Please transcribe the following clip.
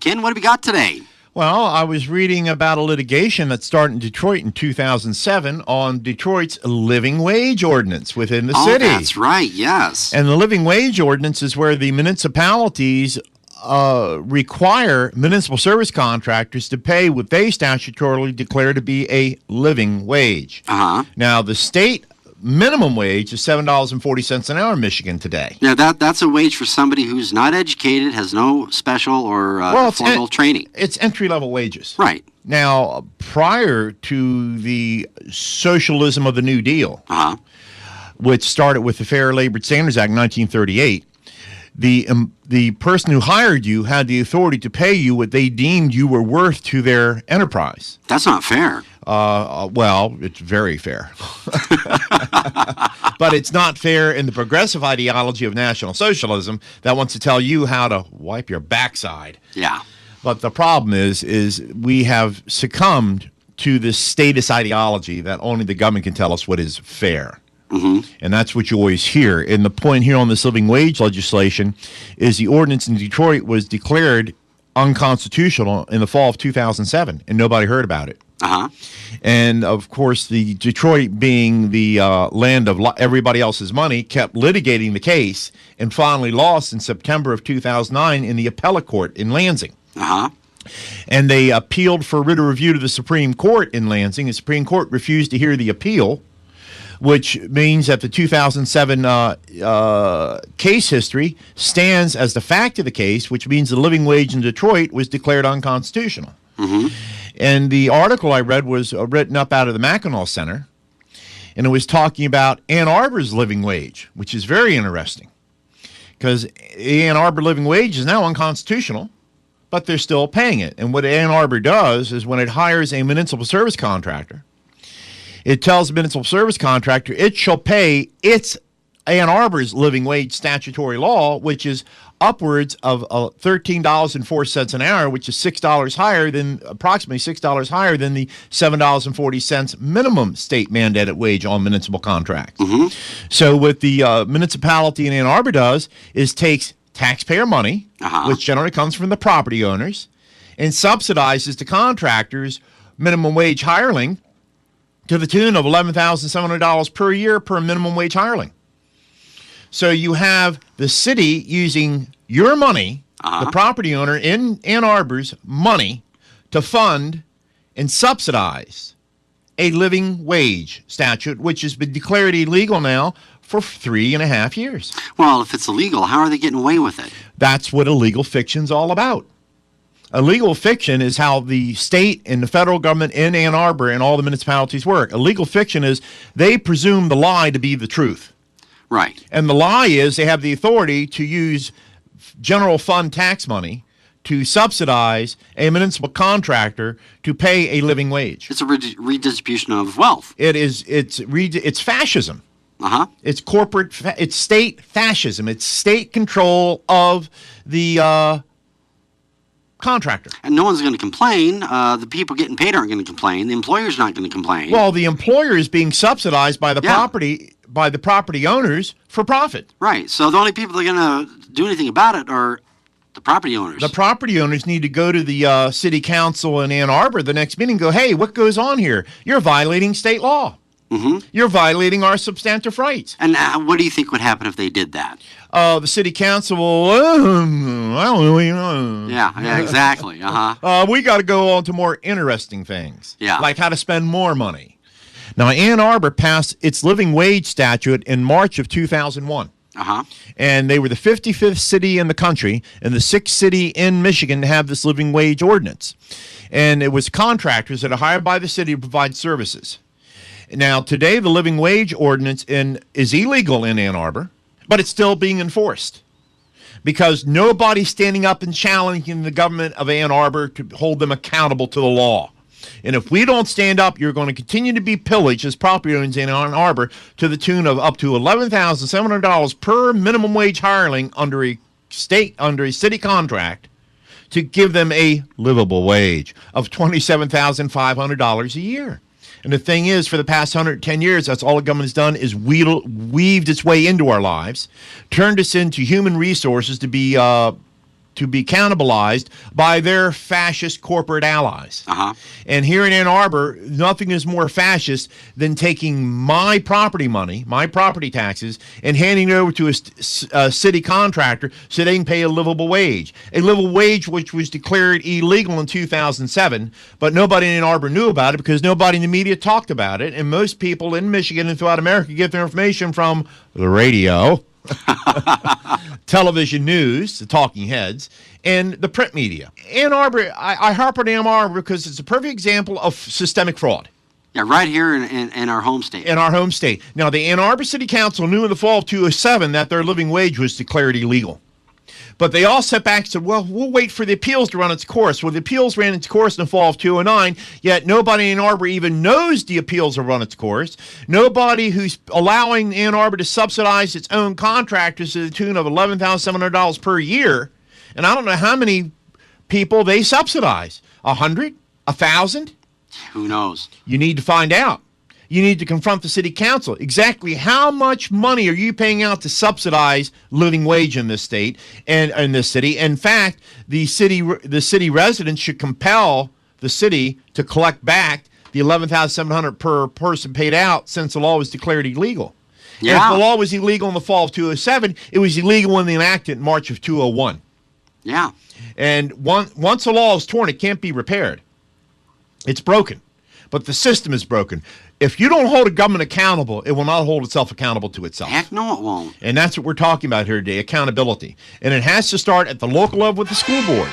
Ken, what have we got today? Well, I was reading about a litigation that started in Detroit in 2007 on Detroit's living wage ordinance within the city. Oh, that's right, yes. And the living wage ordinance is where the municipalities require municipal service contractors to pay what they statutorily declare to be a living wage. Uh-huh. Now, the state minimum wage is $7.40 an hour in Michigan today. Now, that's a wage for somebody who's not educated, has no special or formal training. It's entry-level wages. Right. Now, prior to the socialism of the New Deal, which started with the Fair Labor Standards Act in 1938, the person who hired you had the authority to pay you what they deemed you were worth to their enterprise. That's not fair. Well, it's very fair. But it's not fair in the progressive ideology of National Socialism that wants to tell you how to wipe your backside. Yeah. But the problem is we have succumbed to this status ideology that only the government can tell us what is fair. Mm-hmm. And that's what you always hear. And the point here on this living wage legislation is the ordinance in Detroit was declared unconstitutional in the fall of 2007, and nobody heard about it. Uh-huh. And, of course, the Detroit, being the land of everybody else's money, kept litigating the case and finally lost in September of 2009 in the appellate court in Lansing. Uh-huh. And they appealed for writ of review to the Supreme Court in Lansing. The Supreme Court refused to hear the appeal, which means that the 2007 case history stands as the fact of the case, which means the living wage in Detroit was declared unconstitutional. Mm-hmm. And the article I read was written up out of the Mackinac Center, and it was talking about Ann Arbor's living wage, which is very interesting, because Ann Arbor living wage is now unconstitutional, but they're still paying it. And what Ann Arbor does is when it hires a municipal service contractor, it tells the municipal service contractor it shall pay its Ann Arbor's living wage statutory law, which is upwards of $13.04 an hour, which is approximately $6 higher than the $7.40 minimum state mandated wage on municipal contracts. Mm-hmm. So what the municipality in Ann Arbor does is takes taxpayer money, which generally comes from the property owners, and subsidizes the contractors' minimum wage hireling to the tune of $11,700 per year per minimum wage hireling. So you have the city using your money, the property owner in Ann Arbor's money, to fund and subsidize a living wage statute, which has been declared illegal now for 3.5 years. Well, if it's illegal, how are they getting away with it? That's what illegal fiction's all about. Illegal fiction is how the state and the federal government in Ann Arbor and all the municipalities work. Illegal fiction is they presume the lie to be the truth. Right. And the lie is they have the authority to use general fund tax money to subsidize a municipal contractor to pay a living wage. It's a redistribution of wealth. It's fascism. Uh-huh. It's it's state fascism. It's state control of the contractor. And no one's going to complain. The people getting paid aren't going to complain. The employer's not going to complain. Well, the employer is being subsidized by the property owners for profit. Right. So the only people that are going to do anything about it are the property owners. The property owners need to go to the city council in Ann Arbor the next meeting and go, hey, what goes on here? You're violating state law. Mm-hmm. You're violating our substantive rights. And what do you think would happen if they did that? The city council will, I don't really know. Yeah, exactly. Uh-huh. We got to go on to more interesting things. Yeah. Like how to spend more money. Now, Ann Arbor passed its living wage statute in March of 2001. Uh-huh. And they were the 55th city in the country and the 6th city in Michigan to have this living wage ordinance. And it was contractors that are hired by the city to provide services. Now, today, the living wage ordinance is illegal in Ann Arbor, but it's still being enforced because nobody's standing up and challenging the government of Ann Arbor to hold them accountable to the law. And if we don't stand up, you're going to continue to be pillaged as property owners in Ann Arbor to the tune of up to $11,700 per minimum wage hireling under a city contract to give them a livable wage of $27,500 a year. And the thing is, for the past 110 years, that's all the government has done is weaved its way into our lives, turned us into human resources to be to be cannibalized by their fascist corporate allies. And here in Ann Arbor, nothing is more fascist than taking my property money, my property taxes, and handing it over to a city contractor so they can pay a livable wage. A livable wage which was declared illegal in 2007, but nobody in Ann Arbor knew about it because nobody in the media talked about it, and most people in Michigan and throughout America get their information from the radio, television news, the talking heads, and the print media. Ann Arbor, I harp on Ann Arbor because it's a perfect example of systemic fraud. Yeah, right here in our home state. In our home state. Now, the Ann Arbor City Council knew in the fall of 2007 that their living wage was declared illegal. But they all sat back and said, well, we'll wait for the appeals to run its course. Well, the appeals ran its course in the fall of 2009, yet nobody in Ann Arbor even knows the appeals have run its course. Nobody who's allowing Ann Arbor to subsidize its own contractors to the tune of $11,700 per year. And I don't know how many people they subsidize. 100? 1,000? Who knows? You need to find out. You need to confront the city council. Exactly how much money are you paying out to subsidize living wage in this state and in this city? In fact, the city residents should compel the city to collect back the $11,700 per person paid out since the law was declared illegal. Yeah. And if the law was illegal in the fall of 2007, it was illegal when they enacted it in March of 2001. Yeah. And once a law is torn, it can't be repaired. It's broken. But the system is broken. If you don't hold a government accountable, it will not hold itself accountable to itself. Heck no, it won't. And that's what we're talking about here today, accountability. And it has to start at the local level with the school board.